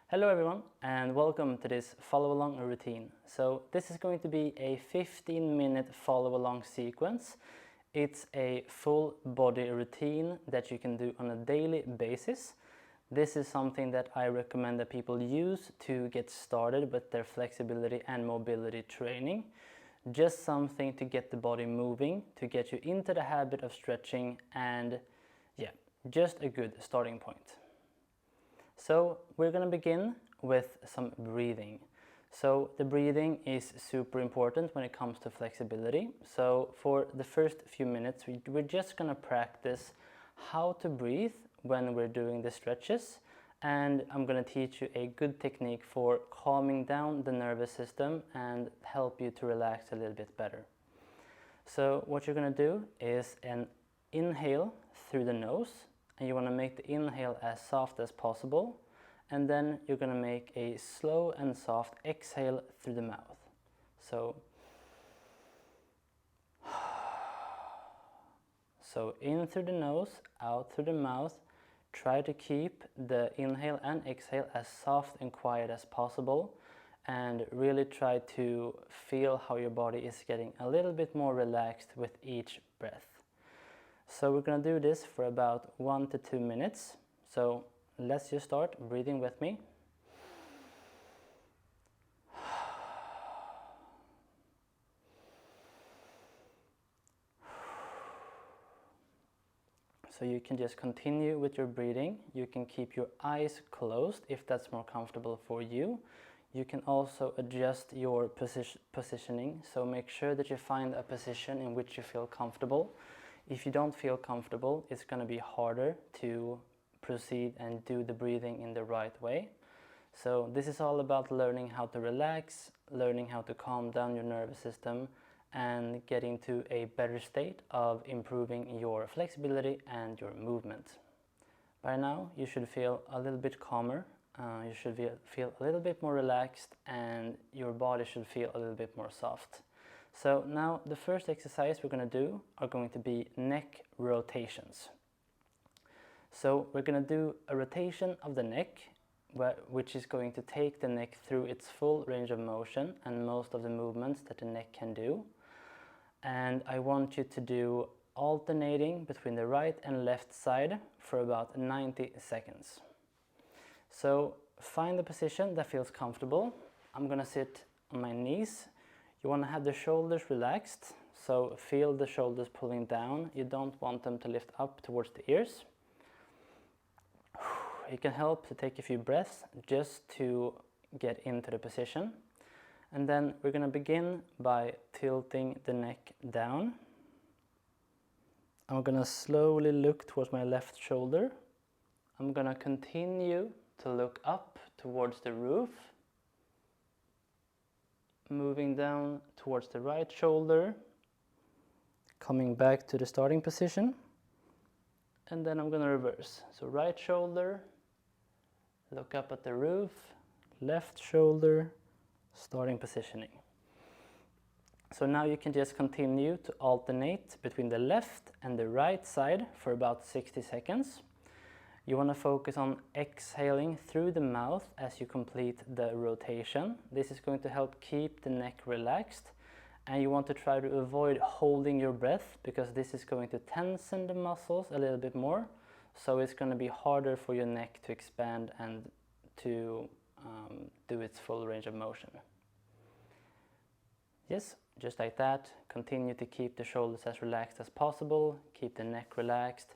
Hello everyone and welcome to this follow along routine. So this is going to be a 15-minute follow along sequence. It's a full body routine that you can do on a daily basis. This is something that I recommend that people use to get started with their flexibility and mobility training. Just something to get the body moving, to get you into the habit of stretching, and yeah, just a good starting point. So we're going to begin with some breathing. So the breathing is super important when it comes to flexibility. So for the first few minutes, we're just going to practice how to breathe when we're doing the stretches. And I'm going to teach you a good technique for calming down the nervous system and help you to relax a little bit better. So what you're going to do is an inhale through the nose. And you want to make the inhale as soft as possible, and then you're going to make a slow and soft exhale through the mouth. So in through the nose, out through the mouth. Try to keep the inhale and exhale as soft and quiet as possible, and really try to feel how your body is getting a little bit more relaxed with each breath. So we're going to do this for about 1 to 2 minutes. So let's just start breathing with me. So you can just continue with your breathing. You can keep your eyes closed if that's more comfortable for you. You can also adjust your positioning. So make sure that you find a position in which you feel comfortable. If you don't feel comfortable, it's going to be harder to proceed and do the breathing in the right way. So this is all about learning how to relax, learning how to calm down your nervous system, and getting to a better state of improving your flexibility and your movement. By now, you should feel a little bit calmer, you should feel a little bit more relaxed, and your body should feel a little bit more soft. So now the first exercise we're going to do are going to be neck rotations. So we're going to do a rotation of the neck, which is going to take the neck through its full range of motion and most of the movements that the neck can do. And I want you to do alternating between the right and left side for about 90 seconds. So find the position that feels comfortable. I'm going to sit on my knees. You want to have the shoulders relaxed, so feel the shoulders pulling down. You don't want them to lift up towards the ears. It can help to take a few breaths just to get into the position. And then we're going to begin by tilting the neck down. I'm going to slowly look towards my left shoulder. I'm going to continue to look up towards the roof. Moving down towards the right shoulder, coming back to the starting position, and then I'm going to reverse. So right shoulder, look up at the roof, left shoulder, starting positioning. So now you can just continue to alternate between the left and the right side for about 60 seconds. You want to focus on exhaling through the mouth as you complete the rotation. This is going to help keep the neck relaxed, and you want to try to avoid holding your breath because this is going to tension the muscles a little bit more, so it's going to be harder for your neck to expand and to do its full range of motion. Yes, just like that. Continue to keep the shoulders as relaxed as possible, keep the neck relaxed.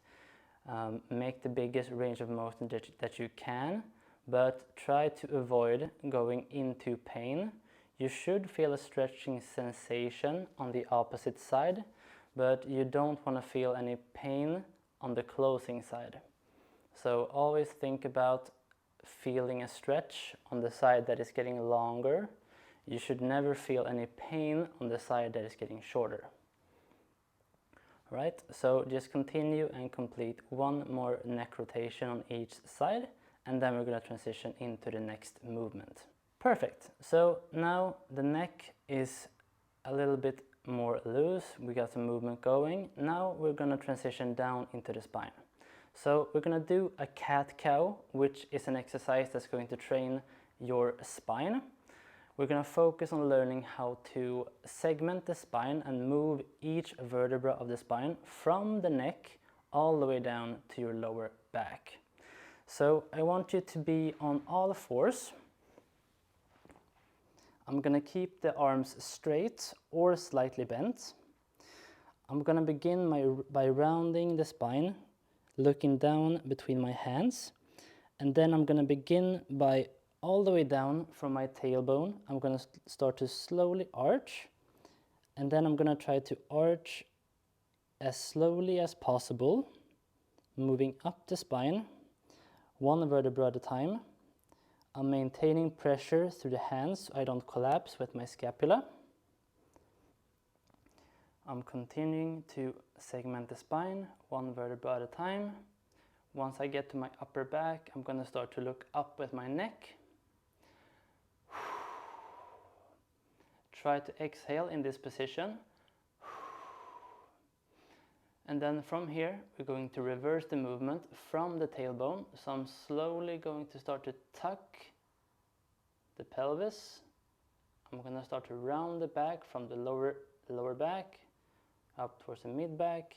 Make the biggest range of motion that you can, but try to avoid going into pain. You should feel a stretching sensation on the opposite side, but you don't want to feel any pain on the closing side. So always think about feeling a stretch on the side that is getting longer. You should never feel any pain on the side that is getting shorter. Right, so just continue and complete one more neck rotation on each side, and then we're going to transition into the next movement. Perfect. So now the neck is a little bit more loose. We got some movement going. Now we're going to transition down into the spine. So we're going to do a cat-cow, which is an exercise that's going to train your spine. We're going to focus on learning how to segment the spine and move each vertebra of the spine from the neck all the way down to your lower back. So I want you to be on all fours. I'm going to keep the arms straight or slightly bent. I'm going to begin by rounding the spine, looking down between my hands, and then I'm going to begin by all the way down from my tailbone. I'm going to start to slowly arch, and then I'm going to try to arch as slowly as possible, moving up the spine, one vertebra at a time. I'm maintaining pressure through the hands so I don't collapse with my scapula. I'm continuing to segment the spine, one vertebra at a time. Once I get to my upper back, I'm going to start to look up with my neck. Try to exhale in this position. And then from here, we're going to reverse the movement from the tailbone. So I'm slowly going to start to tuck the pelvis. I'm going to start to round the back from the lower back up towards the mid back.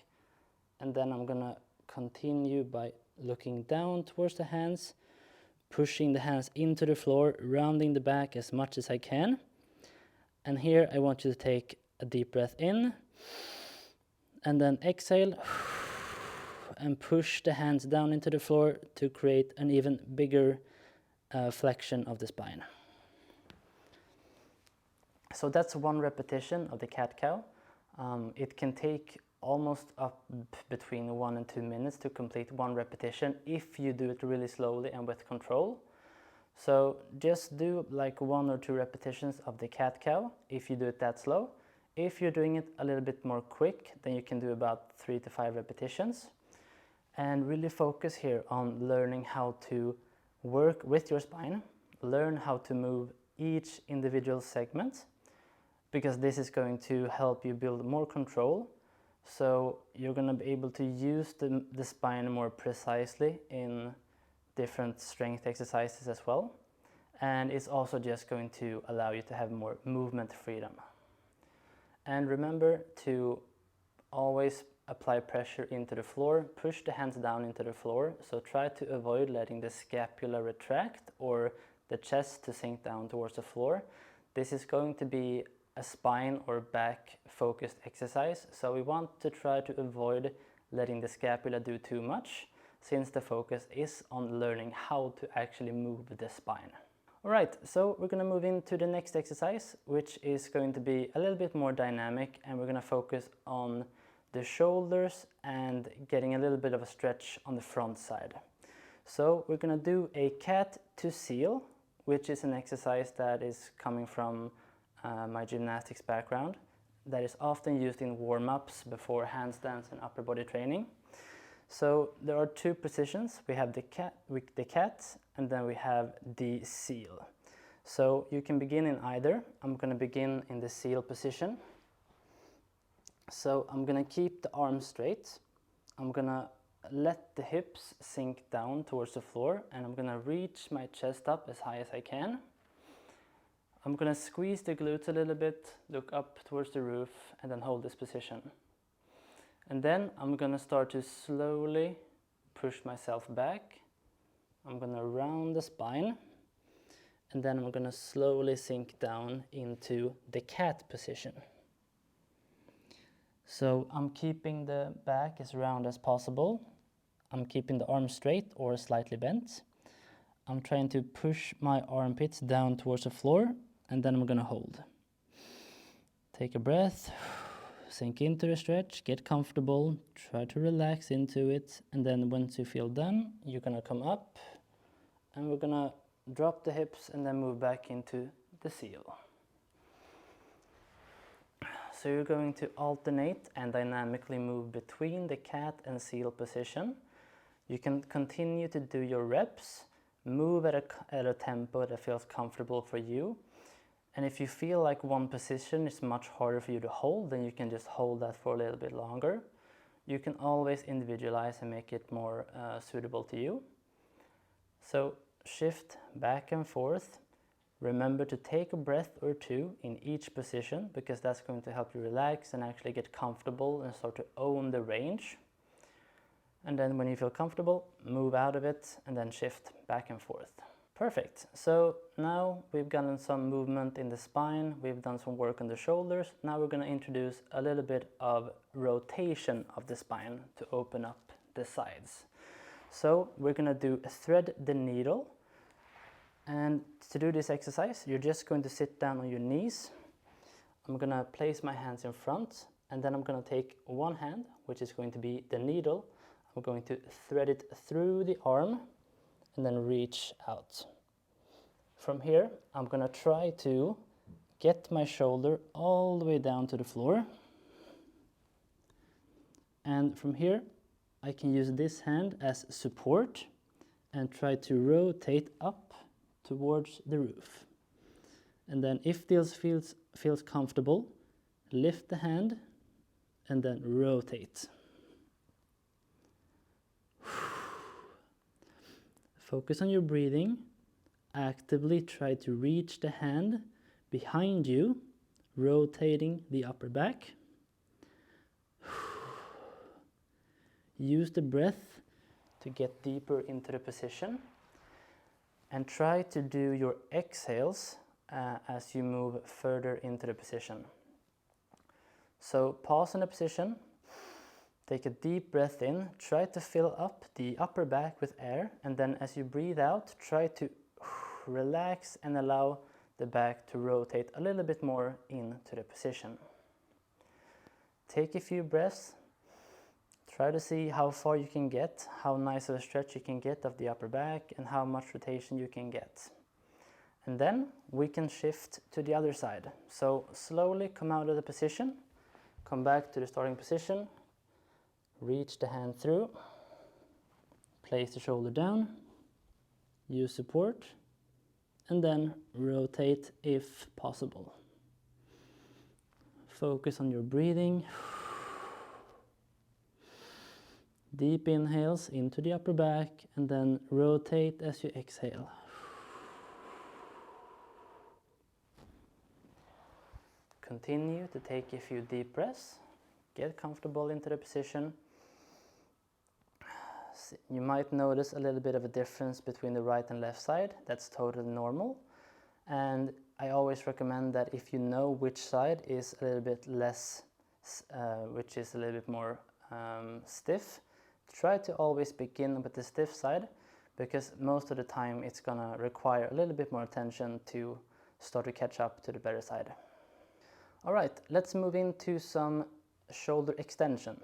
And then I'm going to continue by looking down towards the hands, pushing the hands into the floor, rounding the back as much as I can. And here I want you to take a deep breath in, and then exhale, and push the hands down into the floor to create an even bigger flexion of the spine. So that's one repetition of the cat-cow. It can take almost up between 1 and 2 minutes to complete one repetition if you do it really slowly and with control. So just do like 1 or 2 repetitions of the cat-cow if you do it that slow. If you're doing it a little bit more quick, then you can do about 3 to 5 repetitions. And really focus here on learning how to work with your spine, learn how to move each individual segment, because this is going to help you build more control. So you're going to be able to use the spine more precisely in different strength exercises as well. And it's also just going to allow you to have more movement freedom. And remember to always apply pressure into the floor, push the hands down into the floor. So try to avoid letting the scapula retract or the chest to sink down towards the floor. This is going to be a spine or back focused exercise. So we want to try to avoid letting the scapula do too much, since the focus is on learning how to actually move the spine. Alright, so we're going to move into the next exercise, which is going to be a little bit more dynamic, and we're going to focus on the shoulders and getting a little bit of a stretch on the front side. So we're going to do a cat to seal, which is an exercise that is coming from my gymnastics background, that is often used in warm-ups before handstands and upper body training. So there are 2 positions. We have the cat, and then we have the seal. So you can begin in either. I'm going to begin in the seal position. So I'm going to keep the arms straight. I'm going to let the hips sink down towards the floor, and I'm going to reach my chest up as high as I can. I'm going to squeeze the glutes a little bit, look up towards the roof, and then hold this position. And then I'm going to start to slowly push myself back. I'm going to round the spine, and then I'm going to slowly sink down into the cat position. So I'm keeping the back as round as possible. I'm keeping the arms straight or slightly bent. I'm trying to push my armpits down towards the floor, and then I'm going to hold. Take a breath. Sink into the stretch, get comfortable, try to relax into it, and then once you feel done, you're going to come up, and we're going to drop the hips and then move back into the seal. So you're going to alternate and dynamically move between the cat and seal position. You can continue to do your reps, move at a tempo that feels comfortable for you. And if you feel like one position is much harder for you to hold, then you can just hold that for a little bit longer. You can always individualize and make it more suitable to you. So shift back and forth. Remember to take a breath or two in each position, because that's going to help you relax and actually get comfortable and start to own the range. And then when you feel comfortable, move out of it and then shift back and forth. Perfect. So now we've gotten some movement in the spine, we've done some work on the shoulders. Now we're going to introduce a little bit of rotation of the spine to open up the sides. So we're going to do thread the needle. And to do this exercise, you're just going to sit down on your knees. I'm going to place my hands in front, and then I'm going to take one hand, which is going to be the needle. I'm going to thread it through the arm and then reach out. From here, I'm going to try to get my shoulder all the way down to the floor. And from here, I can use this hand as support and try to rotate up towards the roof. And then if this feels comfortable, lift the hand and then rotate. Focus on your breathing. Actively try to reach the hand behind you, rotating the upper back. Use the breath to get deeper into the position, and try to do your exhales as you move further into the position. So pause in the position, take a deep breath in, try to fill up the upper back with air, and then as you breathe out, try to relax and allow the back to rotate a little bit more into the position. Take a few breaths. Try to see how far you can get, how nice of a stretch you can get of the upper back, and how much rotation you can get. And then we can shift to the other side. So slowly come out of the position, come back to the starting position, reach the hand through, place the shoulder down, use support, and then rotate if possible. Focus on your breathing. Deep inhales into the upper back, and then rotate as you exhale. Continue to take a few deep breaths. Get comfortable into the position. You might notice a little bit of a difference between the right and left side. That's totally normal. And I always recommend that if you know which side is a little bit less, which is a little bit more stiff, try to always begin with the stiff side, because most of the time it's gonna require a little bit more attention to start to catch up to the better side. All right, let's move into some shoulder extension.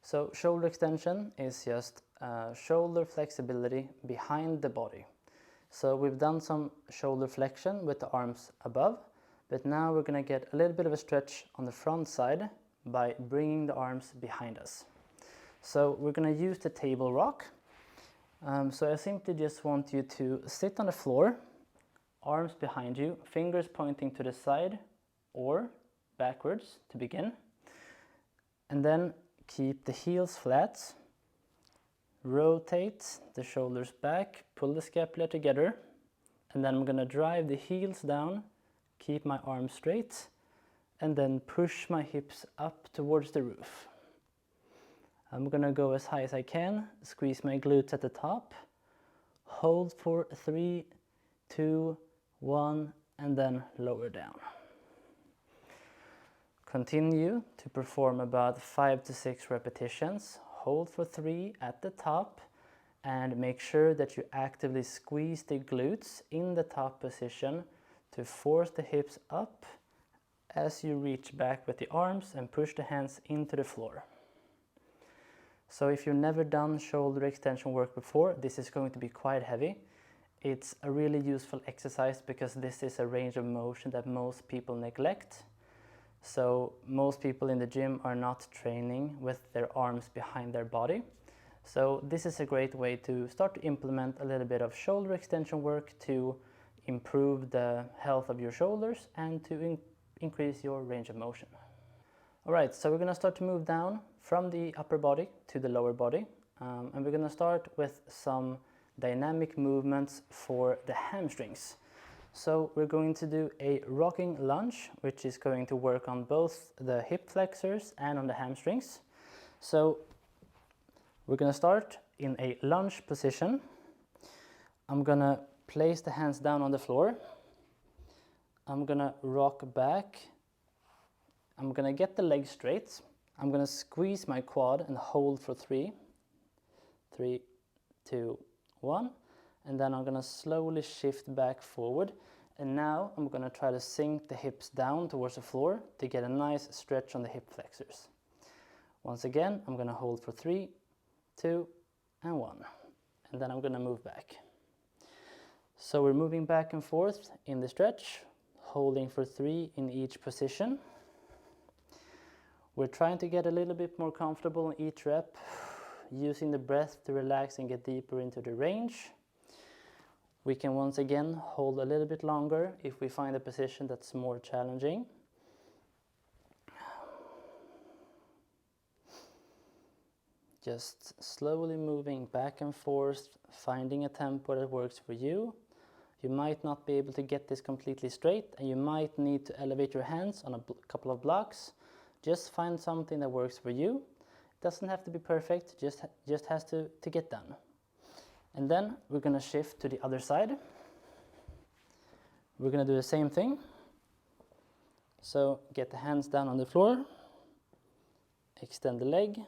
So shoulder extension is just shoulder flexibility behind the body. So we've done some shoulder flexion with the arms above, but now we're gonna get a little bit of a stretch on the front side by bringing the arms behind us. So we're going to use the table rock. So I simply just want you to sit on the floor, arms behind you, fingers pointing to the side or backwards to begin. And then keep the heels flat. Rotate the shoulders back, pull the scapula together. And then I'm going to drive the heels down, keep my arms straight, and then push my hips up towards the roof. I'm gonna go as high as I can, squeeze my glutes at the top, hold for 3, 2, 1, and then lower down. Continue to perform about 5 to 6 repetitions. Hold for 3 at the top, and make sure that you actively squeeze the glutes in the top position to force the hips up as you reach back with the arms and push the hands into the floor. So if you've never done shoulder extension work before, this is going to be quite heavy. It's a really useful exercise because this is a range of motion that most people neglect. So most people in the gym are not training with their arms behind their body. So this is a great way to start to implement a little bit of shoulder extension work to improve the health of your shoulders and to increase your range of motion. All right, so we're going to start to move down from the upper body to the lower body. And we're going to start with some dynamic movements for the hamstrings. So we're going to do a rocking lunge, which is going to work on both the hip flexors and on the hamstrings. So we're going to start in a lunge position. I'm going to place the hands down on the floor. I'm going to rock back. I'm going to get the legs straight. I'm going to squeeze my quad and hold for 3, 2, 1. And then I'm going to slowly shift back forward. And now I'm going to try to sink the hips down towards the floor to get a nice stretch on the hip flexors. Once again, I'm going to hold for 3, 2, and 1. And then I'm going to move back. So we're moving back and forth in the stretch, holding for 3 in each position. We're trying to get a little bit more comfortable in each rep, using the breath to relax and get deeper into the range. We can once again hold a little bit longer if we find a position that's more challenging. Just slowly moving back and forth, finding a tempo that works for you. You might not be able to get this completely straight, and you might need to elevate your hands on a couple of blocks. Just find something that works for you. It doesn't have to be perfect, just has to get done. And then we're going to shift to the other side. We're going to do the same thing. So get the hands down on the floor, extend the leg,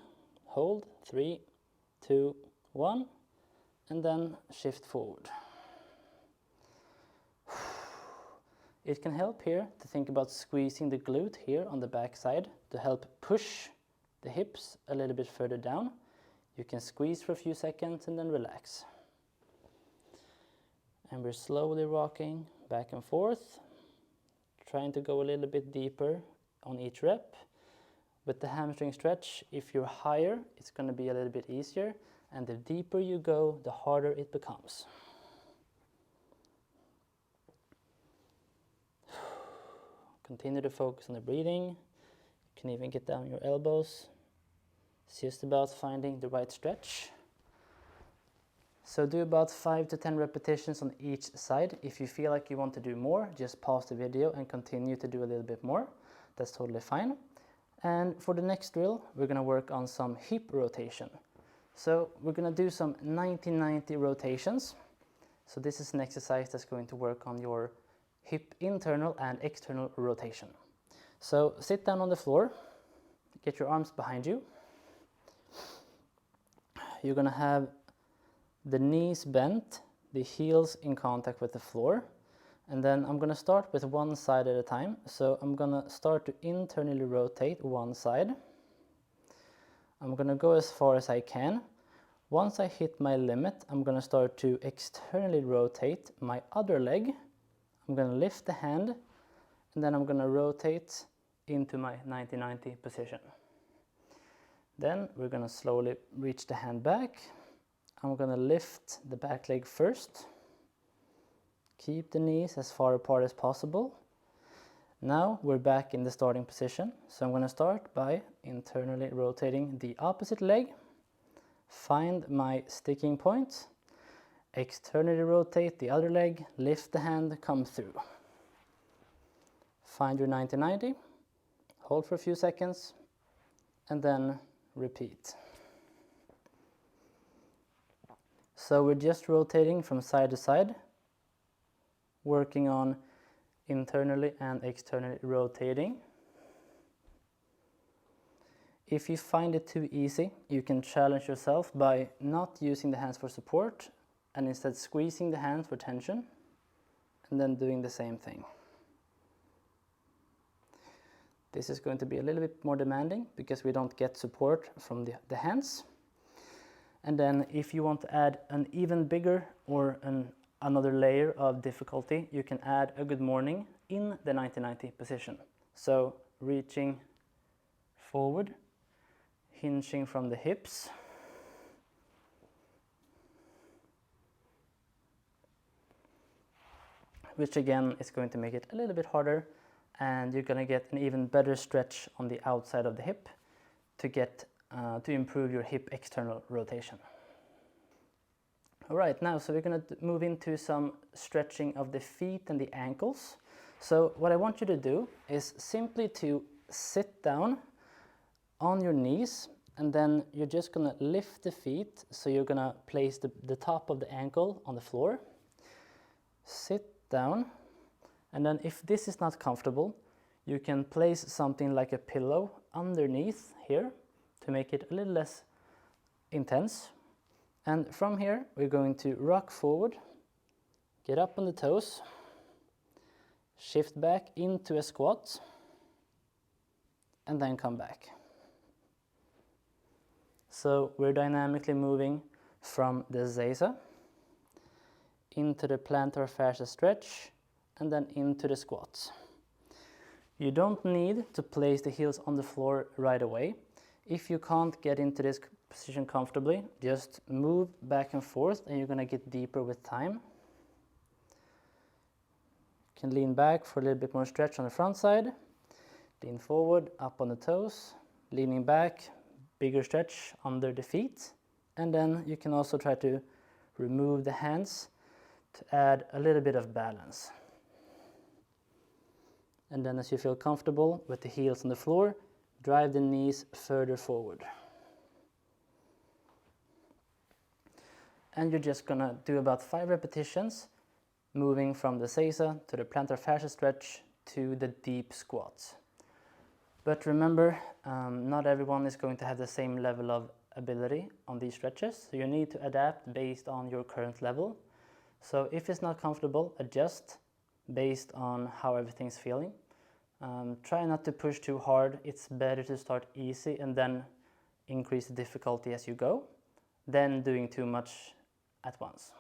hold, 3, 2, 1, and then shift forward. It can help here to think about squeezing the glute here on the back side to help push the hips a little bit further down. You can squeeze for a few seconds and then relax. And we're slowly rocking back and forth, trying to go a little bit deeper on each rep. With the hamstring stretch, if you're higher, it's going to be a little bit easier, and the deeper you go, the harder it becomes. Continue to focus on the breathing. You can even get down your elbows. It's just about finding the right stretch. So do about 5 to 10 repetitions on each side. If you feel like you want to do more, just pause the video and continue to do a little bit more. That's totally fine. And for the next drill, we're going to work on some hip rotation. So we're going to do some 90-90 rotations. So this is an exercise that's going to work on your hip internal and external rotation. So sit down on the floor, get your arms behind you. You're going to have the knees bent, the heels in contact with the floor. And then I'm going to start with one side at a time. So I'm going to start to internally rotate one side. I'm going to go as far as I can. Once I hit my limit, I'm going to start to externally rotate my other leg. I'm going to lift the hand, and then I'm going to rotate into my 90-90 position. Then we're going to slowly reach the hand back. I'm going to lift the back leg first. Keep the knees as far apart as possible. Now we're back in the starting position. So I'm going to start by internally rotating the opposite leg. Find my sticking point. Externally rotate the other leg. Lift the hand, come through. Find your 90-90. Hold for a few seconds. And then repeat. So we're just rotating from side to side, working on internally and externally rotating. If you find it too easy, you can challenge yourself by not using the hands for support and instead squeezing the hands for tension and then doing the same thing. This is going to be a little bit more demanding because we don't get support from the hands. And then if you want to add an even bigger or another layer of difficulty, you can add a good morning in the 90-90 position. So reaching forward, hinging from the hips. Which again is going to make it a little bit harder and you're gonna get an even better stretch on the outside of the hip to improve your hip external rotation. All right, now so we're gonna move into some stretching of the feet and the ankles. So what I want you to do is simply to sit down on your knees, and then you're just gonna lift the feet. So you're gonna place the top of the ankle on the floor, sit down, and then if this is not comfortable, you can place something like a pillow underneath here to make it a little less intense. And from here, we're going to rock forward, get up on the toes, shift back into a squat, and then come back. So we're dynamically moving from the Zaza into the plantar fascia stretch and then into the squats. You don't need to place the heels on the floor right away. If you can't get into this position comfortably, just move back and forth and you're going to get deeper with time. You can lean back for a little bit more stretch on the front side. Lean forward, up on the toes, leaning back, bigger stretch under the feet. And then you can also try to remove the hands to add a little bit of balance. And then as you feel comfortable with the heels on the floor, drive the knees further forward. And you're just gonna do about 5 repetitions, moving from the Zaza to the plantar fascia stretch to the deep squat. But remember, not everyone is going to have the same level of ability on these stretches, so you need to adapt based on your current level. So if it's not comfortable, adjust based on how everything's feeling. Try not to push too hard. It's better to start easy and then increase the difficulty as you go, than doing too much at once.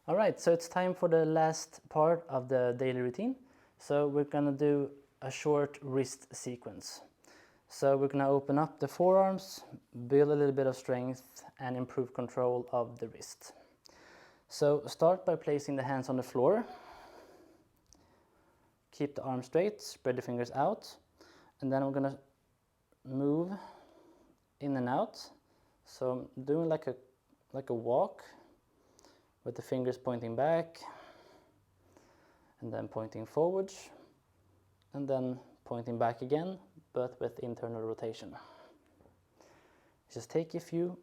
All right, so it's time for the last part of the daily routine. So we're gonna do a short wrist sequence. So we're gonna open up the forearms, build a little bit of strength and improve control of the wrist. So start by placing the hands on the floor. Keep the arms straight, spread the fingers out, and then I'm gonna move in and out. So I'm doing like a walk with the fingers pointing back and then pointing forwards and then pointing back again, but with internal rotation. Just take a few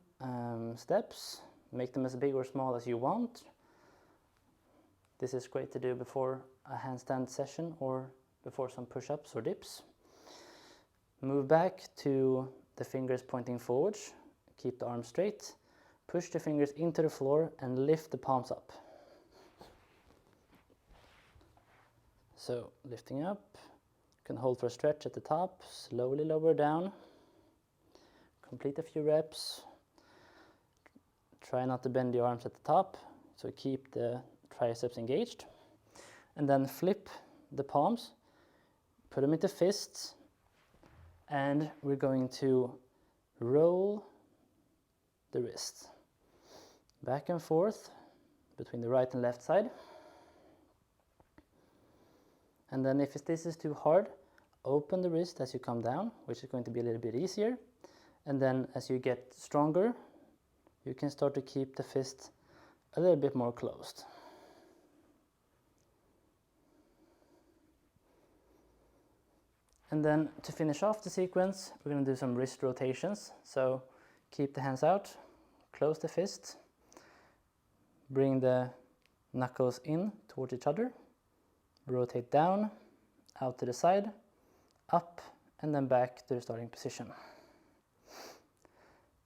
steps, make them as big or small as you want. This is great to do before a handstand session or before some push-ups or dips. Move back to the fingers pointing forwards, keep the arms straight, push the fingers into the floor and lift the palms up. So lifting up, you can hold for a stretch at the top, slowly lower down, complete a few reps. Try not to bend the arms at the top, so keep the triceps engaged. And then flip the palms, put them into fists, and we're going to roll the wrist back and forth between the right and left side. And then if this is too hard, open the wrist as you come down, which is going to be a little bit easier. And then as you get stronger, you can start to keep the fist a little bit more closed. And then to finish off the sequence, we're going to do some wrist rotations. So keep the hands out, close the fist, bring the knuckles in towards each other, rotate down, out to the side, up, and then back to the starting position.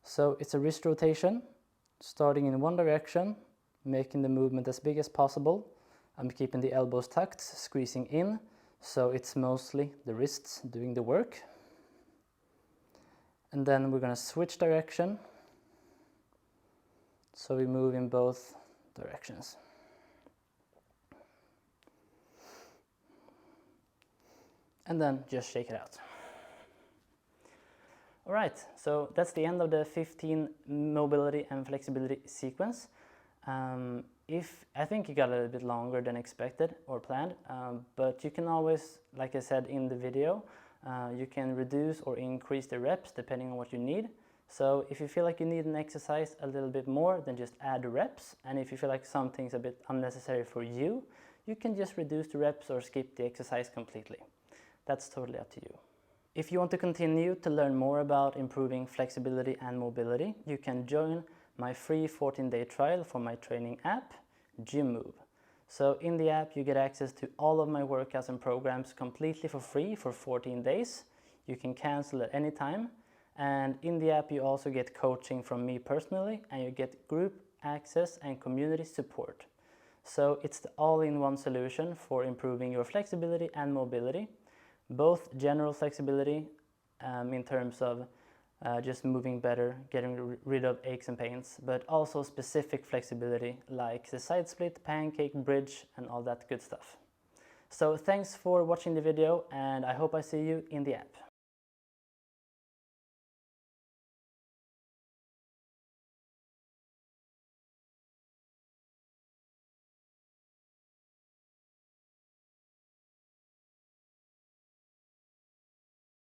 So it's a wrist rotation, starting in one direction, making the movement as big as possible. I'm keeping the elbows tucked, squeezing in, so it's mostly the wrists doing the work. And then we're going to switch direction, so we move in both directions. And then just shake it out. All right, so that's the end of the 15 mobility and flexibility sequence. I think it got a little bit longer than expected or planned, but you can always, like I said in the video, you can reduce or increase the reps depending on what you need. So if you feel like you need an exercise a little bit more, then just add the reps. And if you feel like something's a bit unnecessary for you, you can just reduce the reps or skip the exercise completely. That's totally up to you. If you want to continue to learn more about improving flexibility and mobility, you can join my free 14-day trial for my training app, GymMove. So in the app you get access to all of my workouts and programs completely for free for 14 days. You can cancel at any time. And in the app you also get coaching from me personally, and you get group access and community support. So it's the all-in-one solution for improving your flexibility and mobility, both general flexibility in terms of just moving better, getting rid of aches and pains, but also specific flexibility like the side split, pancake, bridge, and all that good stuff. So thanks for watching the video, and I hope I see you in the app.